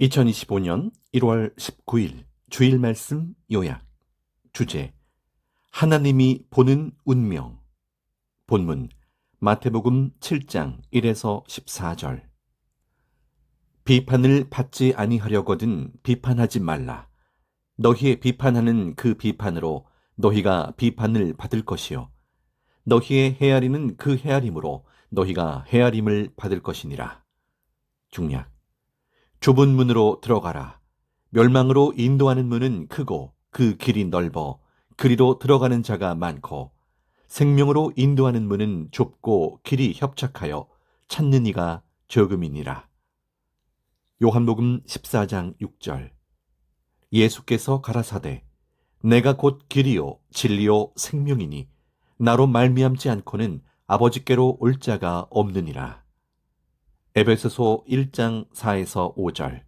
2025년 1월 19일 주일 말씀 요약. 주제: 하나님이 보는 운명. 본문 마태복음 7장 1에서 14절. 비판을 받지 아니하려거든 비판하지 말라. 너희의 비판하는 그 비판으로 너희가 비판을 받을 것이요 너희의 헤아리는 그 헤아림으로 너희가 헤아림을 받을 것이니라. 중약: 좁은 문으로 들어가라. 멸망으로 인도하는 문은 크고 그 길이 넓어 그리로 들어가는 자가 많고, 생명으로 인도하는 문은 좁고 길이 협착하여 찾는 이가 적음이니라. 요한복음 14장 6절. 예수께서 가라사대 내가 곧 길이요 진리요 생명이니 나로 말미암지 않고는 아버지께로 올 자가 없느니라. 에베소서 1장 4에서 5절.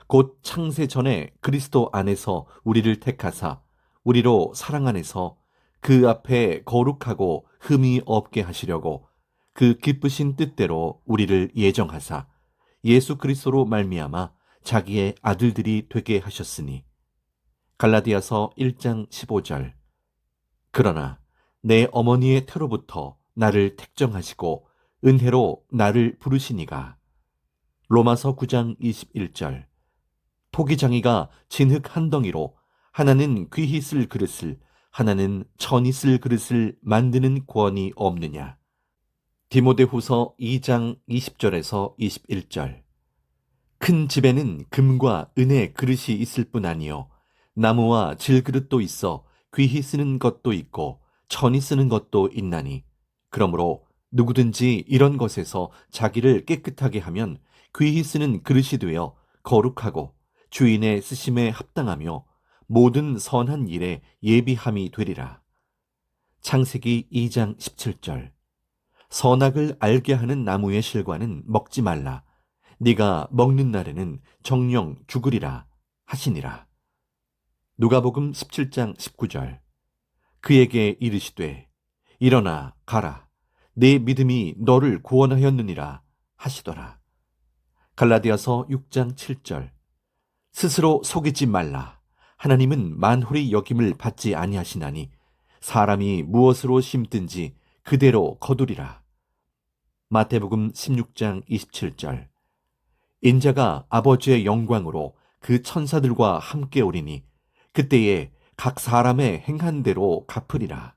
곧 창세 전에 그리스도 안에서 우리를 택하사 우리로 사랑 안에서 그 앞에 거룩하고 흠이 없게 하시려고 그 기쁘신 뜻대로 우리를 예정하사 예수 그리스도로 말미암아 자기의 아들들이 되게 하셨으니. 갈라디아서 1장 15절. 그러나 내 어머니의 태로부터 나를 택정하시고 은혜로 나를 부르시니가. 로마서 9장 21절. 토기장이가 진흙 한 덩이로 하나는 귀히 쓸 그릇을 하나는 천히 쓸 그릇을 만드는 권이 없느냐. 디모데후서 2장 20절에서 21절. 큰 집에는 금과 은의 그릇이 있을 뿐 아니요 나무와 질그릇도 있어 귀히 쓰는 것도 있고 천히 쓰는 것도 있나니, 그러므로 누구든지 이런 것에서 자기를 깨끗하게 하면 귀히 쓰는 그릇이 되어 거룩하고 주인의 쓰심에 합당하며 모든 선한 일에 예비함이 되리라. 창세기 2장 17절. 선악을 알게 하는 나무의 실과는 먹지 말라. 네가 먹는 날에는 정령 죽으리라 하시니라. 누가복음 17장 19절. 그에게 이르시되 일어나 가라. 네 믿음이 너를 구원하였느니라 하시더라. 갈라디아서 6장 7절. 스스로 속이지 말라. 하나님은 만홀히 여김을 받지 아니하시나니 사람이 무엇으로 심든지 그대로 거두리라. 마태복음 16장 27절. 인자가 아버지의 영광으로 그 천사들과 함께 오리니 그때에 각 사람의 행한 대로 갚으리라.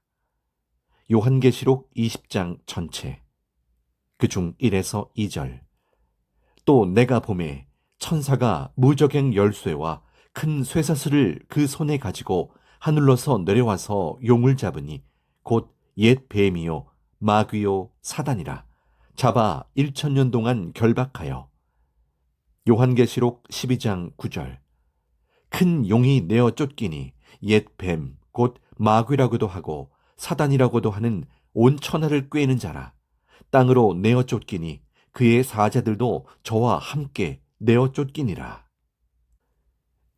요한계시록 20장 전체. 그중 1에서 2절. 또 내가 보매 천사가 무저갱 열쇠와 큰 쇠사슬을 그 손에 가지고 하늘로서 내려와서 용을 잡으니 곧 옛 뱀이요 마귀요 사단이라 잡아 1000년 동안 결박하여. 요한계시록 12장 9절. 큰 용이 내어 쫓기니 옛 뱀 곧 마귀라고도 하고 사단이라고도 하는 온 천하를 꿰는 자라. 땅으로 내어 쫓기니 그의 사자들도 저와 함께 내어 쫓기니라.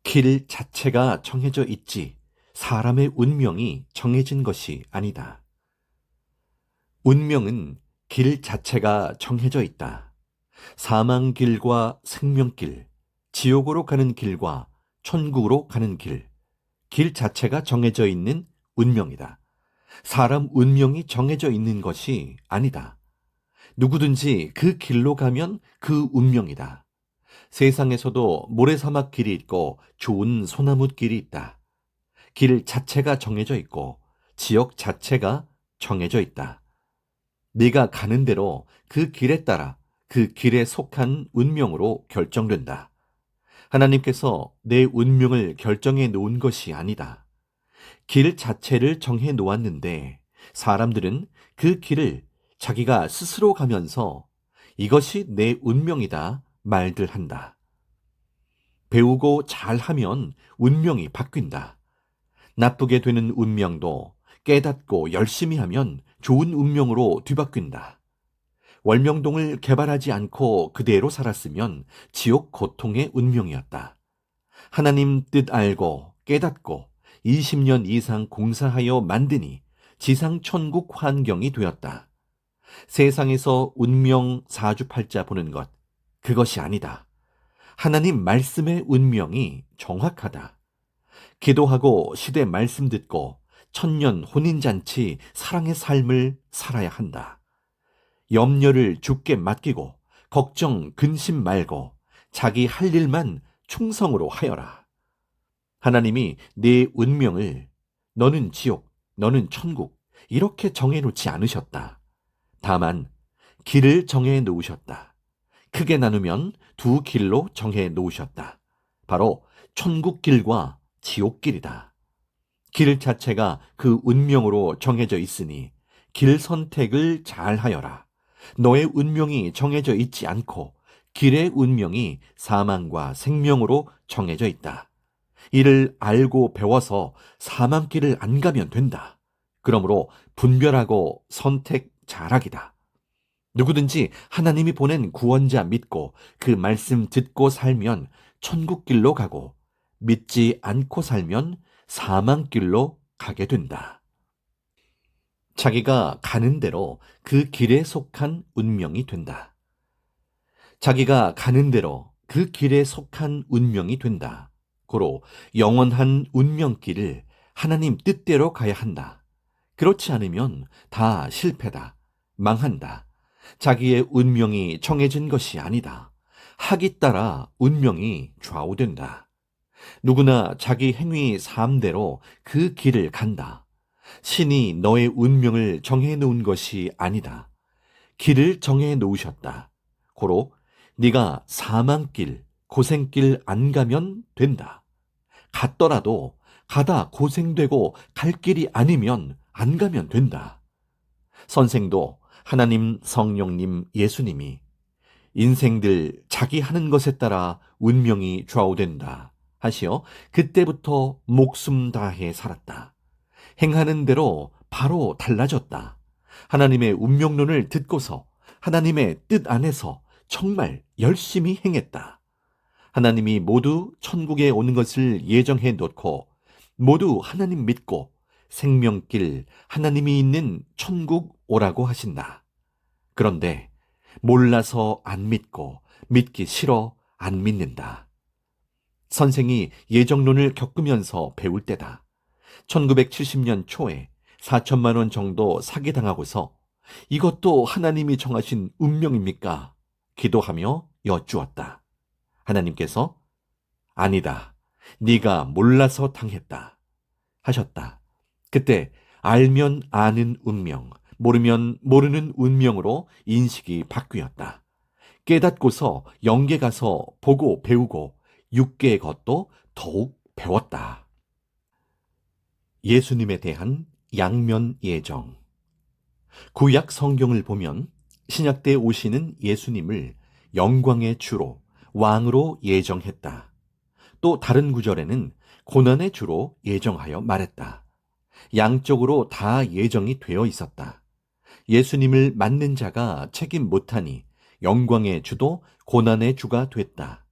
길 자체가 정해져 있지 사람의 운명이 정해진 것이 아니다. 운명은 길 자체가 정해져 있다. 사망길과 생명길, 지옥으로 가는 길과 천국으로 가는 길, 길 자체가 정해져 있는 운명이다. 사람 운명이 정해져 있는 것이 아니다. 누구든지 그 길로 가면 그 운명이다. 세상에서도 모래사막 길이 있고 좋은 소나무 길이 있다. 길 자체가 정해져 있고 지역 자체가 정해져 있다. 네가 가는 대로 그 길에 따라 그 길에 속한 운명으로 결정된다. 하나님께서 내 운명을 결정해 놓은 것이 아니다. 길 자체를 정해 놓았는데 사람들은 그 길을 자기가 스스로 가면서 이것이 내 운명이다 말들 한다. 배우고 잘하면 운명이 바뀐다. 나쁘게 되는 운명도 깨닫고 열심히 하면 좋은 운명으로 뒤바뀐다. 월명동을 개발하지 않고 그대로 살았으면 지옥 고통의 운명이었다. 하나님 뜻 알고 깨닫고 20년 이상 공사하여 만드니 지상 천국 환경이 되었다. 세상에서 운명 사주팔자 보는 것, 그것이 아니다. 하나님 말씀의 운명이 정확하다. 기도하고 시대 말씀 듣고 천년 혼인잔치 사랑의 삶을 살아야 한다. 염려를 주께 맡기고 걱정 근심 말고 자기 할 일만 충성으로 하여라. 하나님이 네 운명을 너는 지옥, 너는 천국 이렇게 정해놓지 않으셨다. 다만 길을 정해 놓으셨다. 크게 나누면 두 길로 정해 놓으셨다. 바로 천국 길과 지옥 길이다. 길 자체가 그 운명으로 정해져 있으니 길 선택을 잘 하여라. 너의 운명이 정해져 있지 않고 길의 운명이 사망과 생명으로 정해져 있다. 이를 알고 배워서 사망길을 안 가면 된다. 그러므로 분별하고 선택 잘하기다. 누구든지 하나님이 보낸 구원자 믿고 그 말씀 듣고 살면 천국길로 가고 믿지 않고 살면 사망길로 가게 된다. 자기가 가는 대로 그 길에 속한 운명이 된다. 자기가 가는 대로 그 길에 속한 운명이 된다. 고로 영원한 운명길을 하나님 뜻대로 가야 한다. 그렇지 않으면 다 실패다. 망한다. 자기의 운명이 정해진 것이 아니다. 학이 따라 운명이 좌우된다. 누구나 자기 행위 삶대로 그 길을 간다. 신이 너의 운명을 정해 놓은 것이 아니다. 길을 정해 놓으셨다. 고로 네가 사망길, 고생길 안 가면 된다. 갔더라도 가다 고생되고 갈 길이 아니면 안 가면 된다. 선생도 하나님, 성령님, 예수님이 인생들 자기 하는 것에 따라 운명이 좌우된다 하시어 그때부터 목숨 다해 살았다. 행하는 대로 바로 달라졌다. 하나님의 운명론을 듣고서 하나님의 뜻 안에서 정말 열심히 행했다. 하나님이 모두 천국에 오는 것을 예정해 놓고 모두 하나님 믿고 생명길 하나님이 있는 천국 오라고 하신다. 그런데 몰라서 안 믿고 믿기 싫어 안 믿는다. 선생이 예정론을 겪으면서 배울 때다. 1970년 초에 4천만 원 정도 사기당하고서 이것도 하나님이 정하신 운명입니까? 기도하며 여쭈었다. 하나님께서 아니다. 네가 몰라서 당했다. 하셨다. 그때 알면 아는 운명, 모르면 모르는 운명으로 인식이 바뀌었다. 깨닫고서 영계 가서 보고 배우고 육계의 것도 더욱 배웠다. 예수님에 대한 양면 예정. 구약 성경을 보면 신약 때 오시는 예수님을 영광의 주로 왕으로 예정했다. 또 다른 구절에는 고난의 주로 예정하여 말했다. 양쪽으로 다 예정이 되어 있었다. 예수님을 맞는 자가 책임 못하니 영광의 주도 고난의 주가 됐다.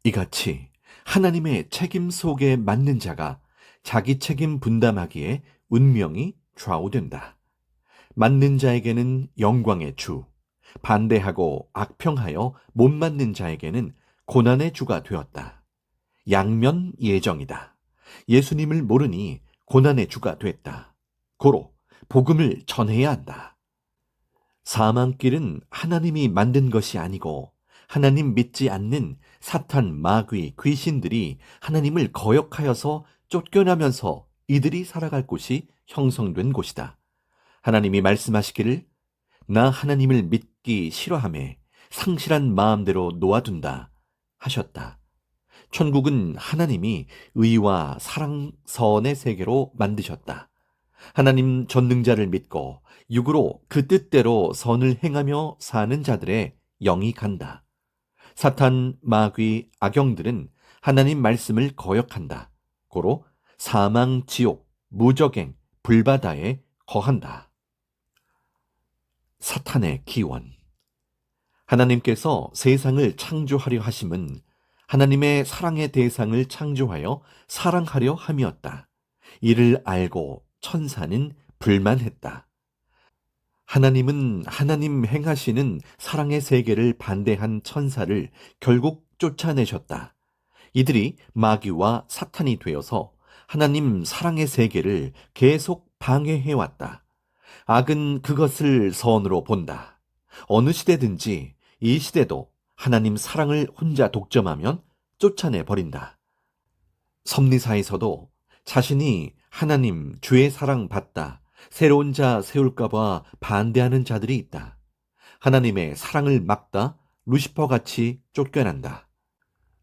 이같이 하나님의 책임 속에 맞는 자가 자기 책임 분담하기에 운명이 좌우된다. 맞는 자에게는 영광의 주, 반대하고 악평하여 못 맞는 자에게는 고난의 주가 되었다. 양면 예정이다. 예수님을 모르니 고난의 주가 됐다. 고로 복음을 전해야 한다. 사망길은 하나님이 만든 것이 아니고 하나님 믿지 않는 사탄, 마귀, 귀신들이 하나님을 거역하여서 쫓겨나면서 이들이 살아갈 곳이 형성된 곳이다. 하나님이 말씀하시기를 나 하나님을 믿기 싫어하며 상실한 마음대로 놓아둔다 하셨다. 천국은 하나님이 의와 사랑, 선의 세계로 만드셨다. 하나님 전능자를 믿고 육으로 그 뜻대로 선을 행하며 사는 자들의 영이 간다. 사탄, 마귀, 악영들은 하나님 말씀을 거역한다. 고로 사망, 지옥, 무적행, 불바다에 거한다. 사탄의 기원. 하나님께서 세상을 창조하려 하심은 하나님의 사랑의 대상을 창조하여 사랑하려 함이었다. 이를 알고 천사는 불만했다. 하나님은 하나님 행하시는 사랑의 세계를 반대한 천사를 결국 쫓아내셨다. 이들이 마귀와 사탄이 되어서 하나님 사랑의 세계를 계속 방해해왔다. 악은 그것을 선으로 본다. 어느 시대든지 이 시대도 하나님 사랑을 혼자 독점하면 쫓아내 버린다. 섭리사에서도 자신이 하나님 주의 사랑 받다, 새로운 자 세울까봐 반대하는 자들이 있다. 하나님의 사랑을 막다 루시퍼같이 쫓겨난다.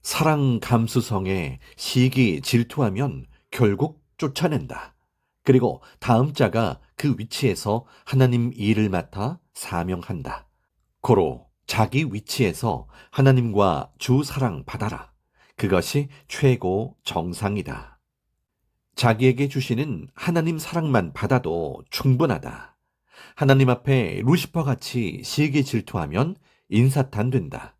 사랑 감수성에 시기 질투하면 결국 쫓아낸다. 그리고 다음 자가 그 위치에서 하나님 일을 맡아 사명한다. 고로 자기 위치에서 하나님과 주 사랑 받아라. 그것이 최고 정상이다. 자기에게 주시는 하나님 사랑만 받아도 충분하다. 하나님 앞에 루시퍼 같이 시기 질투하면 인사탄 된다.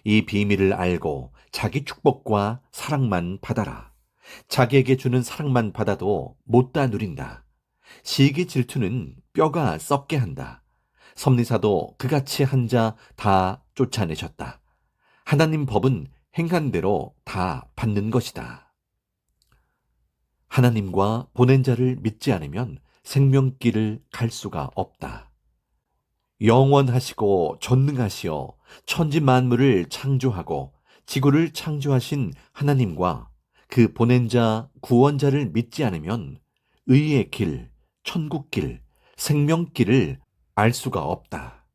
이 비밀을 알고 자기 축복과 사랑만 받아라. 자기에게 주는 사랑만 받아도 못다 누린다. 시기 질투는 뼈가 썩게 한다. 섭리사도 그같이 한 자 다 쫓아내셨다. 하나님 법은 행한 대로 다 받는 것이다. 하나님과 보낸 자를 믿지 않으면 생명길을 갈 수가 없다. 영원하시고 전능하시어 천지 만물을 창조하고 지구를 창조하신 하나님과 그 보낸 자 구원자를 믿지 않으면 의의 길, 천국길, 생명길을 알 수가 없다.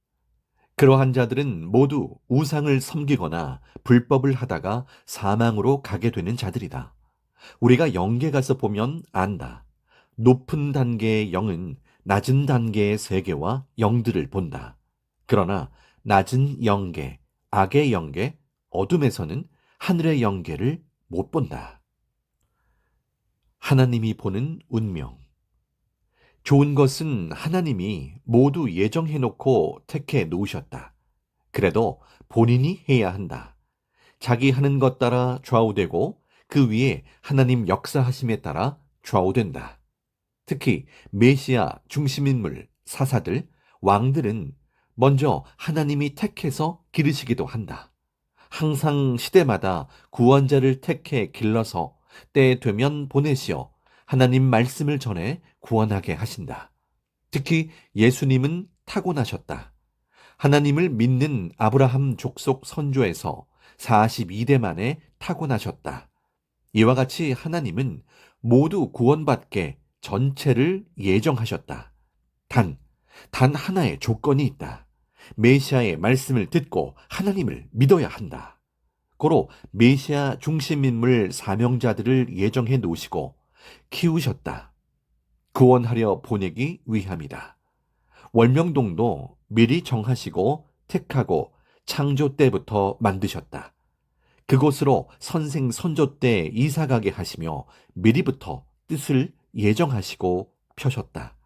그러한 자들은 모두 우상을 섬기거나 불법을 하다가 사망으로 가게 되는 자들이다. 우리가 영계 가서 보면 안다. 높은 단계의 영은 낮은 단계의 세계와 영들을 본다. 그러나 낮은 영계, 악의 영계, 어둠에서는 하늘의 영계를 못 본다. 하나님이 보는 운명. 좋은 것은 하나님이 모두 예정해놓고 택해 놓으셨다. 그래도 본인이 해야 한다. 자기 하는 것 따라 좌우되고 그 위에 하나님 역사하심에 따라 좌우된다. 특히 메시아 중심인물, 사사들, 왕들은 먼저 하나님이 택해서 기르시기도 한다. 항상 시대마다 구원자를 택해 길러서 때 되면 보내시어 하나님 말씀을 전해 구원하게 하신다. 특히 예수님은 타고나셨다. 하나님을 믿는 아브라함 족속 선조에서 42대 만에 타고나셨다. 이와 같이 하나님은 모두 구원받게 전체를 예정하셨다. 단 하나의 조건이 있다. 메시아의 말씀을 듣고 하나님을 믿어야 한다. 고로 메시아 중심인물 사명자들을 예정해 놓으시고 키우셨다. 구원하려 보내기 위함이다. 월명동도 미리 정하시고 택하고 창조 때부터 만드셨다. 그곳으로 선생 선조 때 이사가게 하시며 미리부터 뜻을 예정하시고 펴셨다.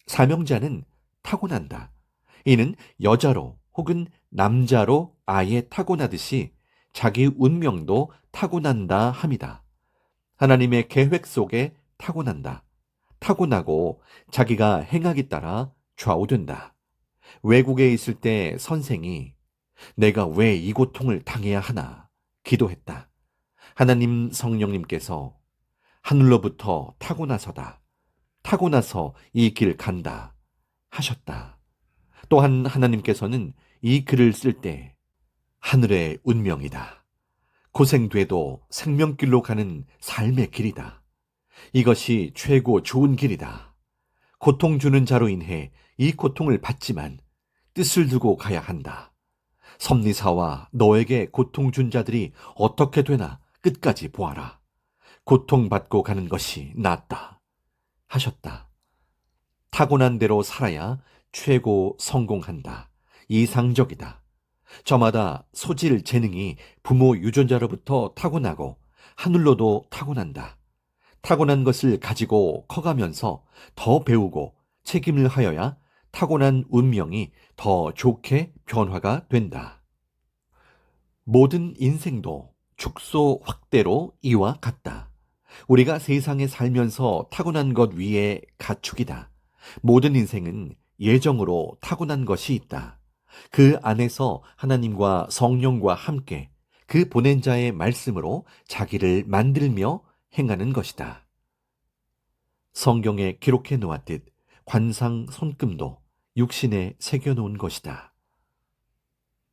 사명자는 타고난다. 이는 여자로 혹은 남자로 아예 타고나듯이 자기 운명도 타고난다 함이다. 하나님의 계획 속에 타고난다. 타고나고 자기가 행하기 따라 좌우된다. 외국에 있을 때 선생이 내가 왜 이 고통을 당해야 하나 기도했다. 하나님 성령님께서 하늘로부터 타고나서다. 타고나서 이 길 간다 하셨다. 또한 하나님께서는 이 글을 쓸 때 하늘의 운명이다. 고생돼도 생명길로 가는 삶의 길이다. 이것이 최고 좋은 길이다. 고통 주는 자로 인해 이 고통을 받지만 뜻을 두고 가야 한다. 섭리사와 너에게 고통 준 자들이 어떻게 되나 끝까지 보아라. 고통받고 가는 것이 낫다 하셨다. 타고난 대로 살아야 최고 성공한다. 이상적이다. 저마다 소질 재능이 부모 유전자로부터 타고나고 하늘로도 타고난다. 타고난 것을 가지고 커가면서 더 배우고 책임을 하여야 타고난 운명이 더 좋게 변화가 된다. 모든 인생도 축소 확대로 이와 같다. 우리가 세상에 살면서 타고난 것 위에 가축이다. 모든 인생은 예정으로 타고난 것이 있다. 그 안에서 하나님과 성령과 함께 그 보낸 자의 말씀으로 자기를 만들며 행하는 것이다. 성경에 기록해 놓았듯 관상 손금도 육신에 새겨 놓은 것이다.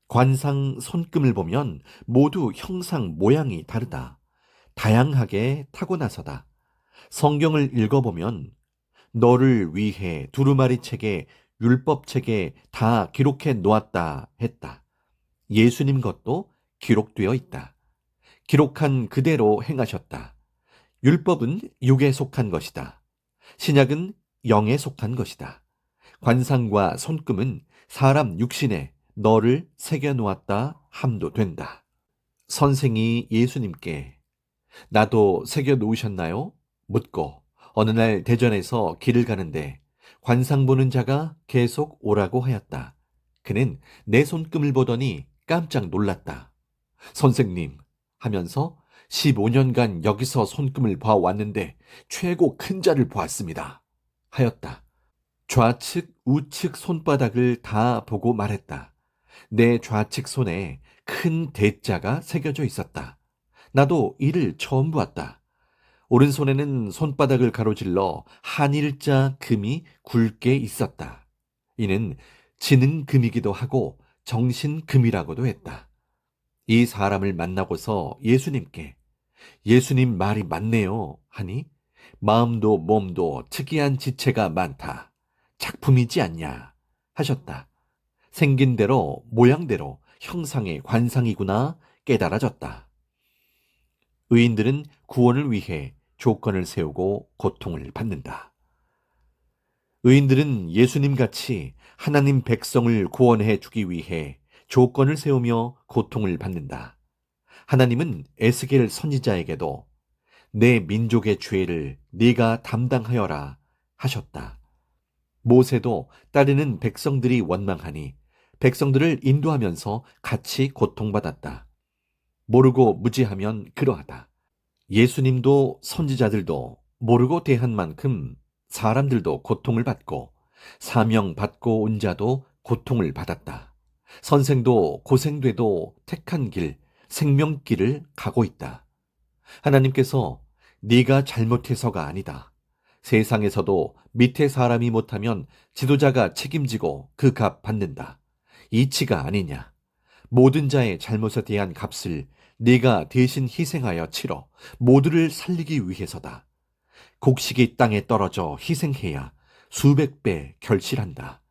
관상 손금을 보면 모두 형상 모양이 다르다. 다양하게 타고나서다. 성경을 읽어보면 너를 위해 두루마리 책에 율법 책에 다 기록해 놓았다 했다. 예수님 것도 기록되어 있다. 기록한 그대로 행하셨다. 율법은 육에 속한 것이다. 신약은 영에 속한 것이다. 관상과 손금은 사람 육신에 너를 새겨 놓았다 함도 된다. 선생이 예수님께 나도 새겨 놓으셨나요? 묻고 어느 날 대전에서 길을 가는데 관상 보는 자가 계속 오라고 하였다. 그는 내 손금을 보더니 깜짝 놀랐다. 선생님 하면서 15년간 여기서 손금을 봐왔는데 최고 큰 자를 보았습니다. 하였다. 좌측, 우측 손바닥을 다 보고 말했다. 내 좌측 손에 큰 대자가 새겨져 있었다. 나도 이를 처음 보았다. 오른손에는 손바닥을 가로질러 한일자 금이 굵게 있었다. 이는 지능금이기도 하고 정신금이라고도 했다. 이 사람을 만나고서 예수님께 예수님 말이 맞네요 하니 마음도 몸도 특이한 지체가 많다. 작품이지 않냐 하셨다. 생긴 대로 모양대로 형상의 관상이구나 깨달아졌다. 의인들은 구원을 위해 조건을 세우고 고통을 받는다. 의인들은 예수님같이 하나님 백성을 구원해 주기 위해 조건을 세우며 고통을 받는다. 하나님은 에스겔 선지자에게도 내 민족의 죄를 네가 담당하여라 하셨다. 모세도 따르는 백성들이 원망하니 백성들을 인도하면서 같이 고통받았다. 모르고 무지하면 그러하다. 예수님도 선지자들도 모르고 대한 만큼 사람들도 고통을 받고 사명 받고 온 자도 고통을 받았다. 선생도 고생돼도 택한 길, 생명길을 가고 있다. 하나님께서 네가 잘못해서가 아니다. 세상에서도 밑에 사람이 못하면 지도자가 책임지고 그 값 받는다. 이치가 아니냐. 모든 자의 잘못에 대한 값을 네가 대신 희생하여 치러 모두를 살리기 위해서다. 곡식이 땅에 떨어져 희생해야 수백 배 결실한다.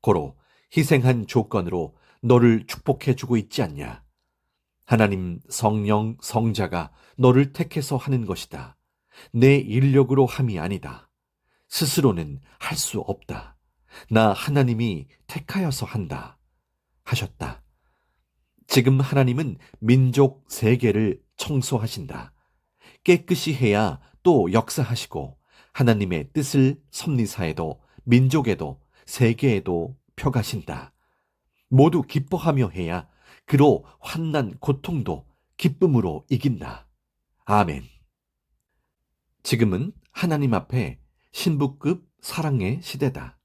고로 희생한 조건으로 너를 축복해주고 있지 않냐. 하나님 성령 성자가 너를 택해서 하는 것이다. 내 인력으로 함이 아니다. 스스로는 할 수 없다. 나 하나님이 택하여서 한다. 하셨다. 지금 하나님은 민족 세계를 청소하신다. 깨끗이 해야 또 역사하시고 하나님의 뜻을 섭리사에도 민족에도 세계에도 펴가신다. 모두 기뻐하며 해야 그로 환난 고통도 기쁨으로 이긴다. 아멘. 지금은 하나님 앞에 신부급 사랑의 시대다.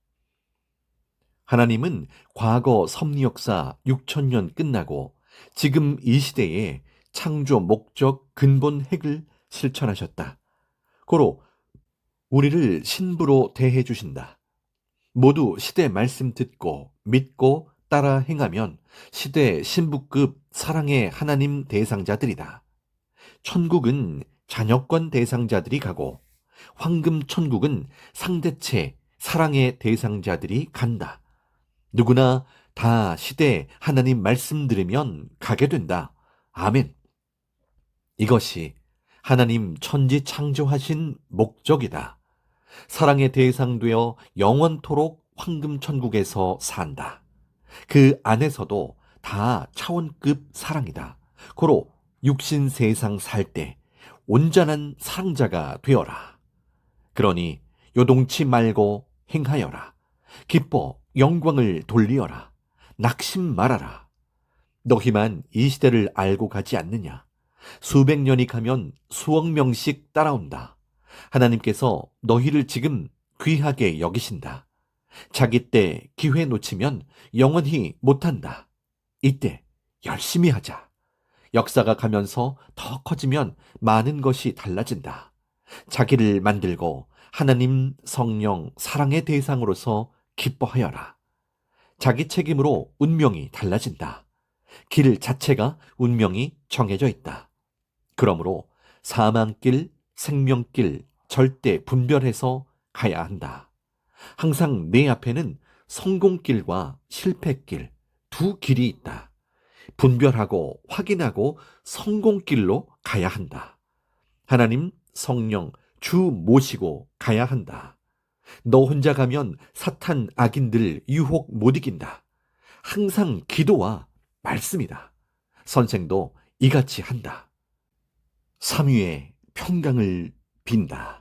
하나님은 과거 섭리 역사 6천년 끝나고 지금 이 시대에 창조 목적 근본 핵을 실천하셨다. 고로 우리를 신부로 대해 주신다. 모두 시대 말씀 듣고 믿고 따라 행하면 시대 신부급 사랑의 하나님 대상자들이다. 천국은 자녀권 대상자들이 가고 황금 천국은 상대체 사랑의 대상자들이 간다. 누구나 다 시대 하나님 말씀 들으면 가게 된다. 아멘. 이것이 하나님 천지 창조하신 목적이다. 사랑의 대상되어 영원토록 황금 천국에서 산다. 그 안에서도 다 차원급 사랑이다. 고로 육신 세상 살 때 온전한 사랑자가 되어라. 그러니 요동치 말고 행하여라. 기뻐 영광을 돌리어라. 낙심 말아라. 너희만 이 시대를 알고 가지 않느냐. 수백 년이 가면 수억 명씩 따라온다. 하나님께서 너희를 지금 귀하게 여기신다. 자기 때 기회 놓치면 영원히 못한다. 이때 열심히 하자. 역사가 가면서 더 커지면 많은 것이 달라진다. 자기를 만들고 하나님, 성령, 사랑의 대상으로서 기뻐하여라. 자기 책임으로 운명이 달라진다. 길 자체가 운명이 정해져 있다. 그러므로 사망길, 생명길 절대 분별해서 가야 한다. 항상 내 앞에는 성공길과 실패길 두 길이 있다. 분별하고 확인하고 성공길로 가야 한다. 하나님, 성령, 주 모시고 가야 한다. 너 혼자 가면 사탄 악인들 유혹 못 이긴다. 항상 기도와 말씀이다. 선생도 이같이 한다. 삼위의 평강을 빈다.